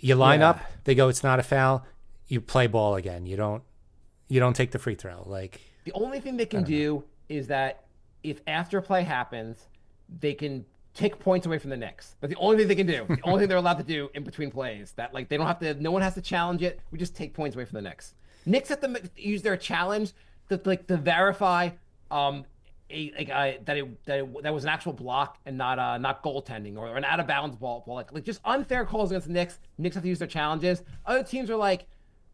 You line up. They go, it's not a foul. You play ball again. You don't take the free throw. Like, the only thing they can do is that if after play happens, they can take points away from the Knicks. But the only thing they can do, the only thing they're allowed to do in between plays, that, like, they don't have to, no one has to challenge it. We just take points away from the Knicks. Knicks have to use their challenge to verify that was an actual block and not goaltending or an out of bounds ball. Like just unfair calls against the Knicks. Knicks have to use their challenges. Other teams are like,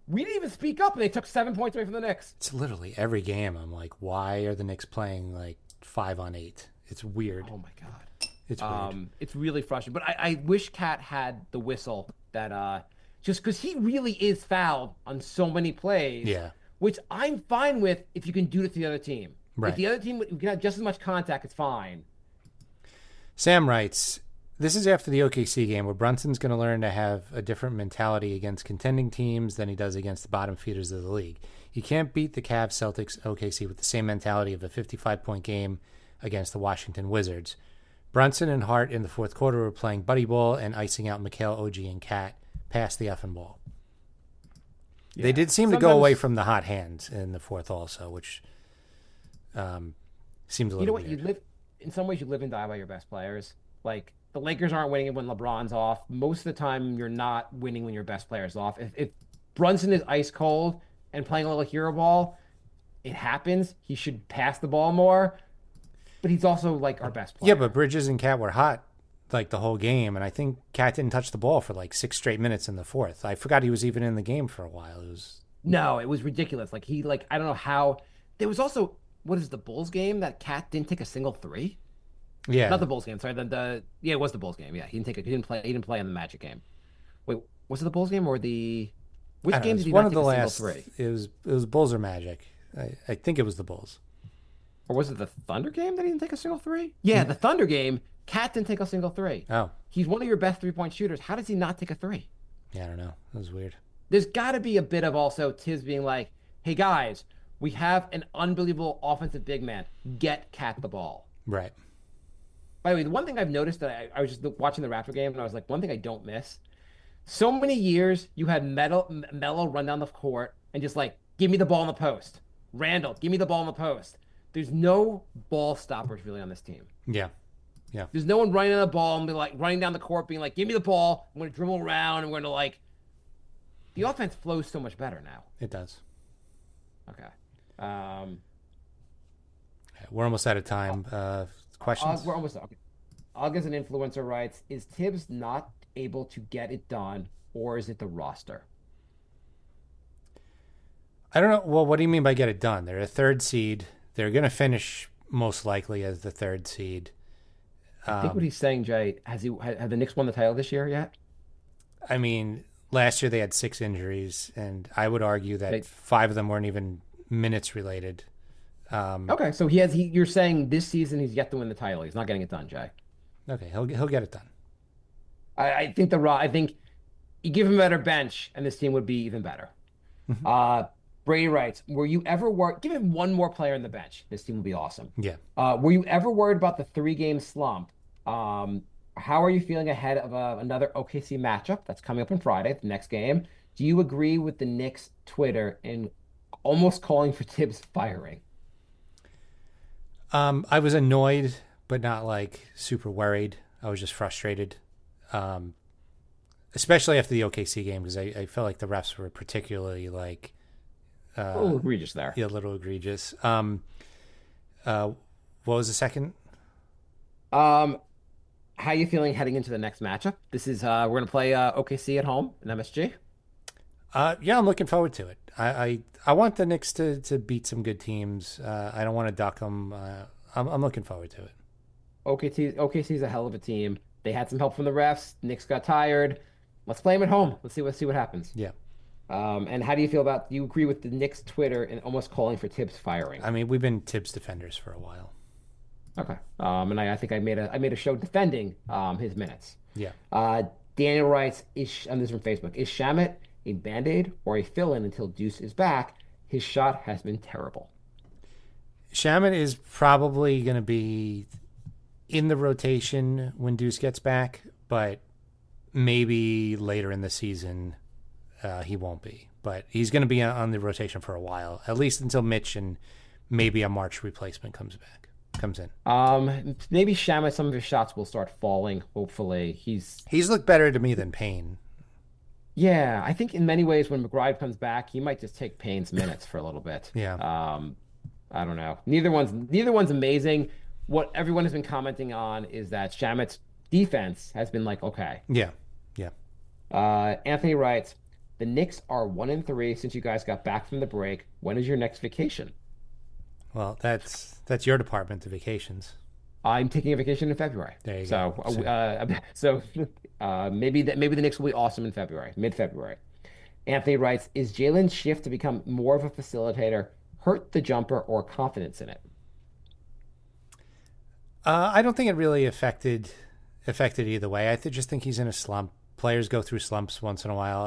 we didn't even speak up, and they took 7 points away from the Knicks. It's literally every game. I'm like, why are the Knicks playing like 5-on-8? It's weird. Oh my god, it's weird. It's really frustrating. But I wish Cat had the whistle that just because he really is fouled on so many plays. Yeah. Which I'm fine with if you can do it to the other team. Right. If the other team can have just as much contact, it's fine. Sam writes, this is after the OKC game where Brunson's going to learn to have a different mentality against contending teams than he does against the bottom feeders of the league. You can't beat the Cavs, Celtics, OKC with the same mentality of a 55-point game against the Washington Wizards. Brunson and Hart in the fourth quarter were playing buddy ball and icing out Mikal, OG, and Cat past the effing ball. Yeah. They did seem to go away from the hot hands in the fourth also, which seemed a little weird. In some ways, you live and die by your best players. Like, The Lakers aren't winning when LeBron's off. Most of the time, you're not winning when your best player's off. If Brunson is ice cold and playing a little hero ball, it happens. He should pass the ball more, but he's also like our best player. Yeah, but Bridges and Cat were hot like the whole game, and I think Cat didn't touch the ball for like 6 straight minutes in the fourth. I forgot he was even in the game for a while. No, it was ridiculous. Like I don't know how. There was also what is the Bulls game that Cat didn't take a single three? Yeah, Not the Bulls game. Sorry, yeah, it was the Bulls game. Yeah, he didn't play in the Magic game. Wait, was it the Bulls game or the which I don't know, game it's did he one not of take the a single last. three? It was Bulls or Magic. I think it was the Bulls. Or was it the Thunder game that he didn't take a single three? Yeah, the Thunder game, Cat didn't take a single three. Oh, He's one of your best 3-point shooters. How does he not take a three? yeah, I don't know. That was weird. There's got to be a bit of also Tibbs being like, hey guys, we have an unbelievable offensive big man. Get Cat the ball. Right. By the way, the one thing I've noticed that I was just watching the Raptor game and I was like, one thing I don't miss. So many years you had Melo run down the court and just like, give me the ball in the post. Randall, give me the ball in the post. There's no ball stoppers really on this team. Yeah. Yeah. There's no one running on the ball and be like running down the court being like, give me the ball. I'm going to dribble around. I'm going to like. The offense flows so much better now. It does. Okay. We're almost out of time. Questions? We're almost okay. Ugg as an influencer writes, is Tibbs not able to get it done, or is it the roster? I don't know. Well, what do you mean by get it done? They're a third seed. They're going to finish most likely as the third seed. I think what he's saying, Jay, have the Knicks won the title this year yet? I mean, last year they had 6 injuries, and I would argue that 5 of them weren't even minutes related. Okay, so you're saying this season he's yet to win the title. He's not getting it done, Jay. Okay, he'll get it done. I think you give him a better bench, and this team would be even better. Brady writes, were you ever worried? Give him one more player on the bench. This team will be awesome. Yeah. Were you ever worried about the 3-game slump? How are you feeling ahead of another OKC matchup that's coming up on Friday, the next game? Do you agree with the Knicks Twitter and almost calling for Tibbs firing? I was annoyed, but not like super worried. I was just frustrated, especially after the OKC game because I felt like the refs were particularly like a little egregious there. Yeah, a little egregious. What was the second? How are you feeling heading into the next matchup? This is we're gonna play OKC at home in MSG. Yeah, I'm looking forward to it. I want the Knicks to beat some good teams. I don't want to duck them. I'm looking forward to it. OKC's a hell of a team. They had some help from the refs. Knicks got tired. Let's play them at home. Let's see what happens. Yeah. And how do you feel about? Do you agree with the Knicks Twitter and almost calling for Tibbs firing? I mean, we've been Tibbs defenders for a while. Okay. And I think I made a show defending his minutes. Yeah. Daniel writes, and this is from Facebook, is Shamet a Band-Aid or a fill-in until Deuce is back? His shot has been terrible. Shamet is probably going to be in the rotation when Deuce gets back, but maybe later in the season he won't be. But he's going to be on the rotation for a while, at least until Mitch and maybe a March replacement comes in. Maybe Shamet, some of his shots will start falling. Hopefully, he's looked better to me than Payne. Yeah, I think in many ways when McBride comes back, he might just take Payne's minutes for a little bit. Yeah. I don't know. Neither one's amazing. What everyone has been commenting on is that Shamet's defense has been like okay. Yeah. Anthony writes, the Knicks are 1-3 since you guys got back from the break. When is your next vacation? Well, that's your department, the vacations. I'm taking a vacation in February. There you go. So maybe the Knicks will be awesome in February, mid-February. Anthony writes, is Jalen's shift to become more of a facilitator hurt the jumper or confidence in it? I don't think it really affected either way. I just think he's in a slump. Players go through slumps once in a while.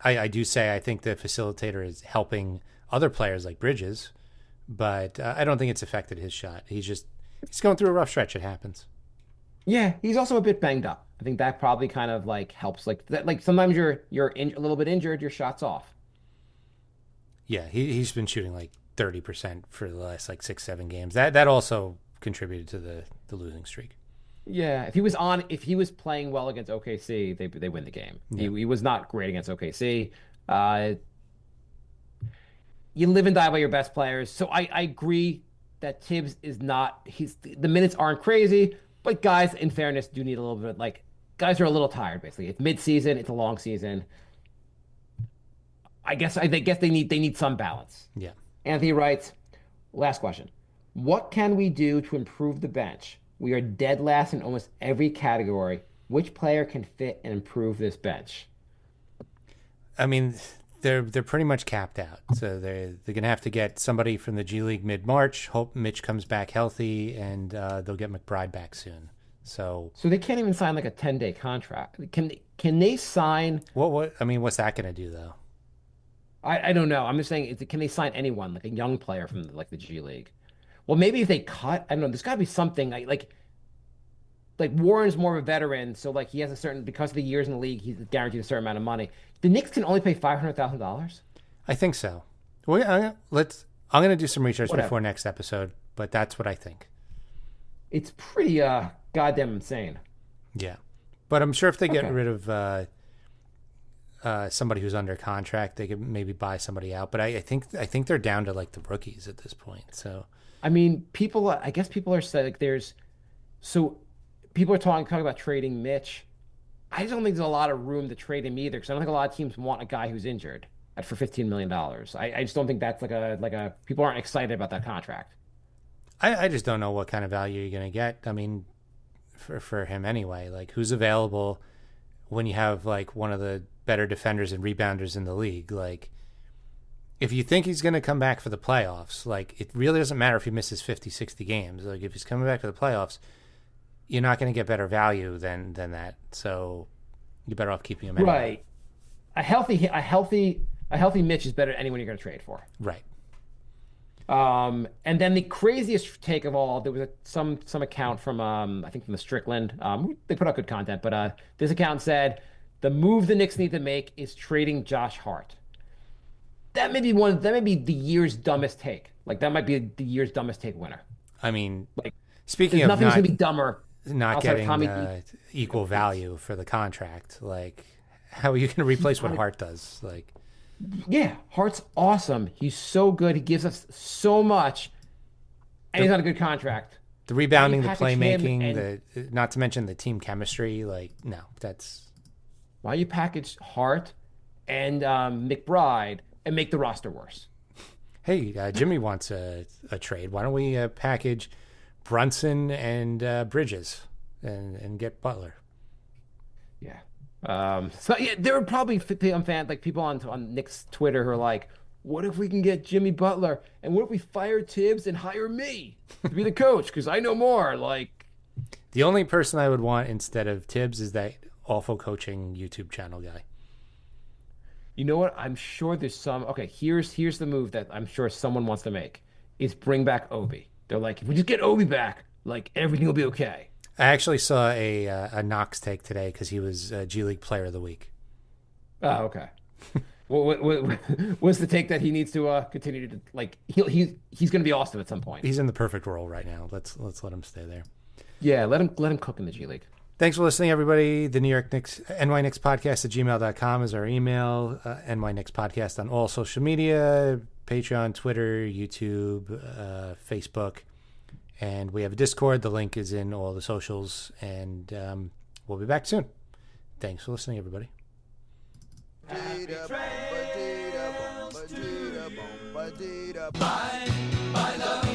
I do say I think the facilitator is helping other players like Bridges, but I don't think it's affected his shot. He's going through a rough stretch. It happens. Yeah, he's also a bit banged up. I think that probably kind of like helps. Like that, like sometimes you're a little bit injured, your shot's off. Yeah, he's been shooting like 30% for the last like 6-7 games. That also contributed to the losing streak. Yeah, if he was playing well against OKC, they win the game. He was not great against OKC. Uh, you live and die by your best players. So I agree that Tibbs is not. The minutes aren't crazy, but guys, in fairness, do need a little bit. Like guys are a little tired. Basically, it's mid-season. It's a long season. I guess they need some balance. Yeah. Anthony writes, last question. What can we do to improve the bench? We are dead last in almost every category. Which player can fit and improve this bench? I mean, they're pretty much capped out. So they're gonna have to get somebody from the G League mid-March. Hope Mitch comes back healthy, and they'll get McBride back soon. So they can't even sign like a 10-day contract. Can they sign? what? I mean, what's that gonna do though? I don't know. I'm just saying, can they sign anyone like a young player from like the G League? Well, maybe if they cut, I don't know. There's got to be something like Warren's more of a veteran, so like he has a certain because of the years in the league, he's guaranteed a certain amount of money. The Knicks can only pay $500,000. I think so. Well, I'm gonna do some research Whatever. before next episode, but that's what I think. It's pretty goddamn insane. Yeah, but I'm sure if they get Okay. rid of somebody who's under contract, they could maybe buy somebody out. But I think they're down to like the rookies at this point. So I mean, I guess people are saying like so people are talking about trading Mitch. I just don't think there's a lot of room to trade him either because I don't think a lot of teams want a guy who's injured for $15 million. I just don't think that's like a people aren't excited about that contract. I just don't know what kind of value you're gonna get. I mean, for him anyway. Like who's available when you have like one of the better defenders and rebounders in the league? Like if you think he's going to come back for the playoffs, like it really doesn't matter if he misses 50, 60 games. Like if he's coming back for the playoffs, you're not going to get better value than that. So you're better off keeping him anyway. Right. A healthy Mitch is better than anyone you're going to trade for. Right. And then the craziest take of all, there was some account from I think from the Strickland. They put out good content, but this account said the move the Knicks need to make is trading Josh Hart. That may be the year's dumbest take. Like that might be the year's dumbest take winner. I mean, Like speaking of nothing's gonna be dumber. not outside of getting Tommy equal value for the contract, like how are you going to replace what Hart does? Like, Yeah, Hart's awesome. He's so good. He gives us so much, and he's on a good contract. the rebounding, the package him playmaking, not to mention the team chemistry. Like, no, that's Why you package Hart and McBride and make the roster worse? hey, Jimmy wants a trade. Why don't we package Brunson and Bridges and get Butler? Yeah. So yeah, there were probably fans like people on Nick's Twitter who are like, "What if we can get Jimmy Butler? And what if we fire Tibbs and hire me to be the coach? Because I know more." Like, The only person I would want instead of Tibbs is that awful coaching YouTube channel guy. you know what? I'm sure there's some. Okay, here's the move that I'm sure someone wants to make is bring back Obi. They're like, if we just get Obi back, like everything will be okay. I actually saw a Knox take today because he was G League Player of the Week. Oh, okay. What's the take that he needs to continue to like? He's going to be awesome at some point. He's in the perfect role right now. Let's let him stay there. Yeah, let him cook in the G League. Thanks for listening, everybody. The New York Knicks, NY Knicks Podcast at gmail.com is our email. NY Knicks Podcast on all social media, Patreon, Twitter, YouTube, Facebook. And we have a Discord. The link is in all the socials. And we'll be back soon. Thanks for listening, everybody. By the